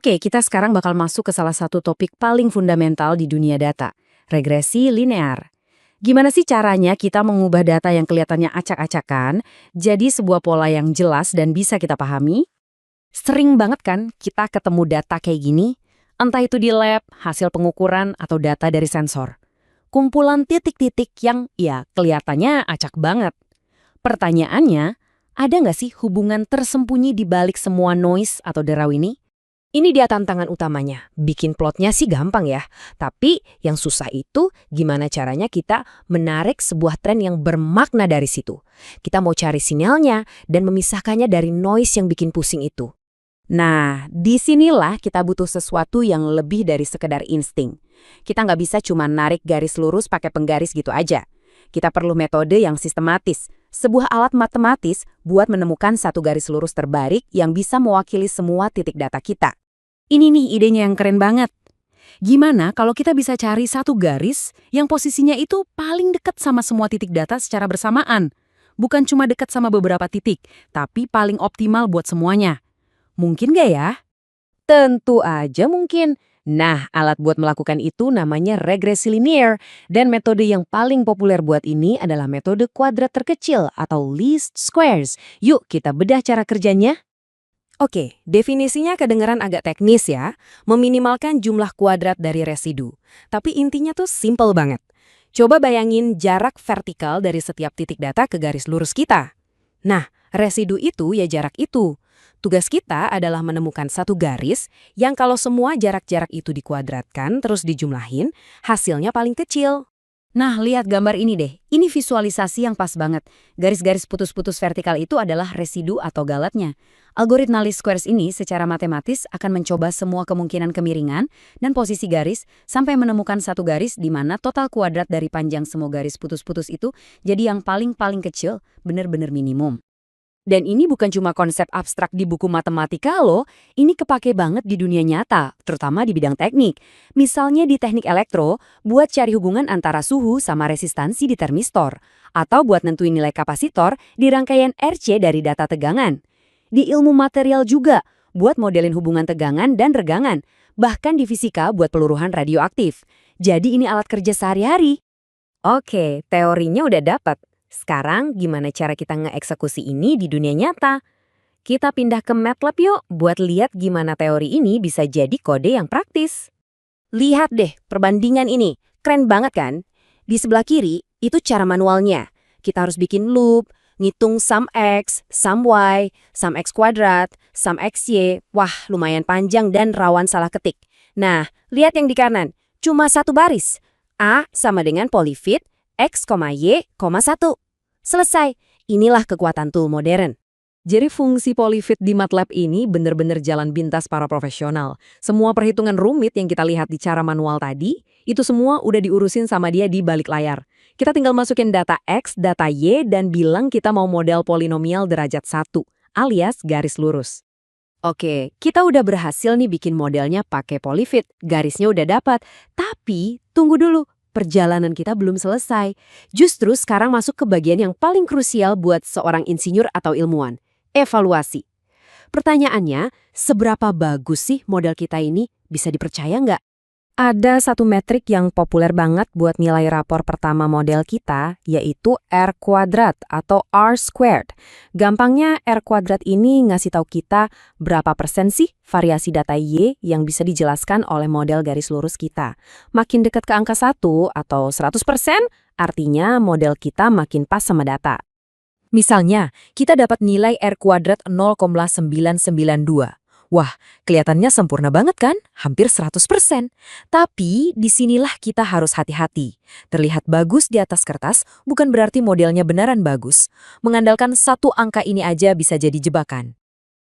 Oke, kita sekarang bakal masuk ke salah satu topik paling fundamental di dunia data, regresi linear. Gimana sih caranya kita mengubah data yang kelihatannya acak-acakan jadi sebuah pola yang jelas dan bisa kita pahami? Sering banget kan kita ketemu data kayak gini, entah itu di lab, hasil pengukuran, atau data dari sensor. Kumpulan titik-titik yang ya kelihatannya acak banget. Pertanyaannya, ada nggak sih hubungan tersembunyi di balik semua noise atau derau ini? Ini dia tantangan utamanya. Bikin plotnya sih gampang ya. Tapi yang susah itu gimana caranya kita menarik sebuah tren yang bermakna dari situ. Kita mau cari sinyalnya dan memisahkannya dari noise yang bikin pusing itu. Nah, disinilah kita butuh sesuatu yang lebih dari sekedar insting. Kita nggak bisa cuma narik garis lurus pakai penggaris gitu aja. Kita perlu metode yang sistematis, sebuah alat matematis buat menemukan satu garis lurus terbaik yang bisa mewakili semua titik data kita. Ini nih idenya yang keren banget. Gimana kalau kita bisa cari satu garis yang posisinya itu paling dekat sama semua titik data secara bersamaan? Bukan cuma dekat sama beberapa titik, tapi paling optimal buat semuanya. Mungkin nggak ya? Tentu aja mungkin. Nah, alat buat melakukan itu namanya regresi linear. Dan metode yang paling populer buat ini adalah metode kuadrat terkecil atau least squares. Yuk kita bedah cara kerjanya. Oke, definisinya kedengeran agak teknis ya, meminimalkan jumlah kuadrat dari residu. Tapi intinya tuh simple banget. Coba bayangin jarak vertikal dari setiap titik data ke garis lurus kita. Nah, residu itu ya jarak itu. Tugas kita adalah menemukan satu garis yang kalau semua jarak-jarak itu dikuadratkan terus dijumlahin, hasilnya paling kecil. Nah, lihat gambar ini deh. Ini visualisasi yang pas banget. Garis-garis putus-putus vertikal itu adalah residu atau galatnya. Algoritma least squares ini secara matematis akan mencoba semua kemungkinan kemiringan dan posisi garis sampai menemukan satu garis di mana total kuadrat dari panjang semua garis putus-putus itu jadi yang paling-paling kecil, benar-benar minimum. Dan ini bukan cuma konsep abstrak di buku matematika loh, ini kepake banget di dunia nyata, terutama di bidang teknik. Misalnya di teknik elektro, buat cari hubungan antara suhu sama resistansi di termistor, atau buat nentuin nilai kapasitor di rangkaian RC dari data tegangan. Di ilmu material juga, buat modelin hubungan tegangan dan regangan, bahkan di fisika buat peluruhan radioaktif. Jadi ini alat kerja sehari-hari. Oke, teorinya udah dapat. Sekarang gimana cara kita ngeeksekusi ini di dunia nyata? Kita pindah ke MATLAB yuk buat lihat gimana teori ini bisa jadi kode yang praktis. Lihat deh perbandingan ini, keren banget kan? Di sebelah kiri itu cara manualnya. Kita harus bikin loop, ngitung sum X, sum Y, sum X kuadrat, sum XY. Wah, lumayan panjang dan rawan salah ketik. Nah, lihat yang di kanan, cuma satu baris. A sama dengan polyfit, X, Y, 1. Selesai. Inilah kekuatan tool modern. Jadi fungsi polyfit di MATLAB ini benar-benar jalan pintas para profesional. Semua perhitungan rumit yang kita lihat di cara manual tadi, itu semua udah diurusin sama dia di balik layar. Kita tinggal masukin data X, data Y, dan bilang kita mau model polinomial derajat 1, alias garis lurus. Oke, kita udah berhasil nih bikin modelnya pakai polyfit, garisnya udah dapat. Tapi, tunggu dulu. Perjalanan kita belum selesai. Justru sekarang masuk ke bagian yang paling krusial buat seorang insinyur atau ilmuwan. Evaluasi. Pertanyaannya, seberapa bagus sih model kita ini? Bisa dipercaya nggak? Ada satu metrik yang populer banget buat nilai rapor pertama model kita, yaitu R kuadrat atau R squared. Gampangnya R kuadrat ini ngasih tahu kita berapa persen sih variasi data Y yang bisa dijelaskan oleh model garis lurus kita. Makin dekat ke angka 1 atau 100%, artinya model kita makin pas sama data. Misalnya, kita dapat nilai R kuadrat 0,992. Wah, kelihatannya sempurna banget kan? Hampir 100%. Tapi, disinilah kita harus hati-hati. Terlihat bagus di atas kertas, bukan berarti modelnya beneran bagus. Mengandalkan satu angka ini aja bisa jadi jebakan.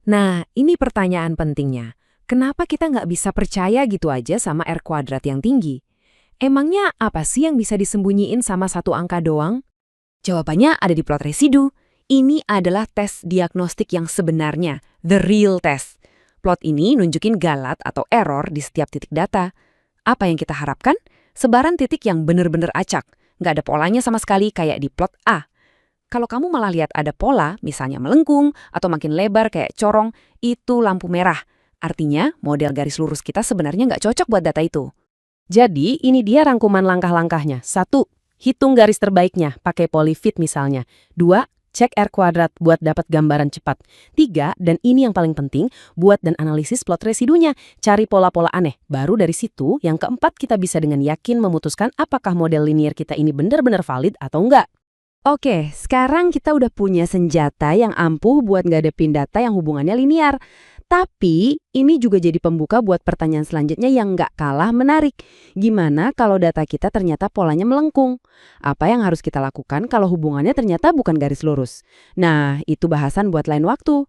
Nah, ini pertanyaan pentingnya. Kenapa kita nggak bisa percaya gitu aja sama R kuadrat yang tinggi? Emangnya apa sih yang bisa disembunyiin sama satu angka doang? Jawabannya ada di plot residu. Ini adalah tes diagnostik yang sebenarnya, the real test. Plot ini nunjukin galat atau error di setiap titik data. Apa yang kita harapkan? Sebaran titik yang benar-benar acak. Nggak ada polanya sama sekali kayak di plot A. Kalau kamu malah lihat ada pola, misalnya melengkung atau makin lebar kayak corong, itu lampu merah. Artinya, model garis lurus kita sebenarnya nggak cocok buat data itu. Jadi, ini dia rangkuman langkah-langkahnya. 1. Hitung garis terbaiknya, pakai polyfit misalnya. 2. Cek R kuadrat buat dapat gambaran cepat. 3. Dan ini yang paling penting, buat dan analisis plot residunya. Cari pola-pola aneh. Baru dari situ, yang keempat kita bisa dengan yakin memutuskan apakah model linear kita ini benar-benar valid atau enggak. Oke, sekarang kita udah punya senjata yang ampuh buat ngadepin data yang hubungannya linear. Tapi, ini juga jadi pembuka buat pertanyaan selanjutnya yang nggak kalah menarik. Gimana kalau data kita ternyata polanya melengkung? Apa yang harus kita lakukan kalau hubungannya ternyata bukan garis lurus? Nah, itu bahasan buat lain waktu.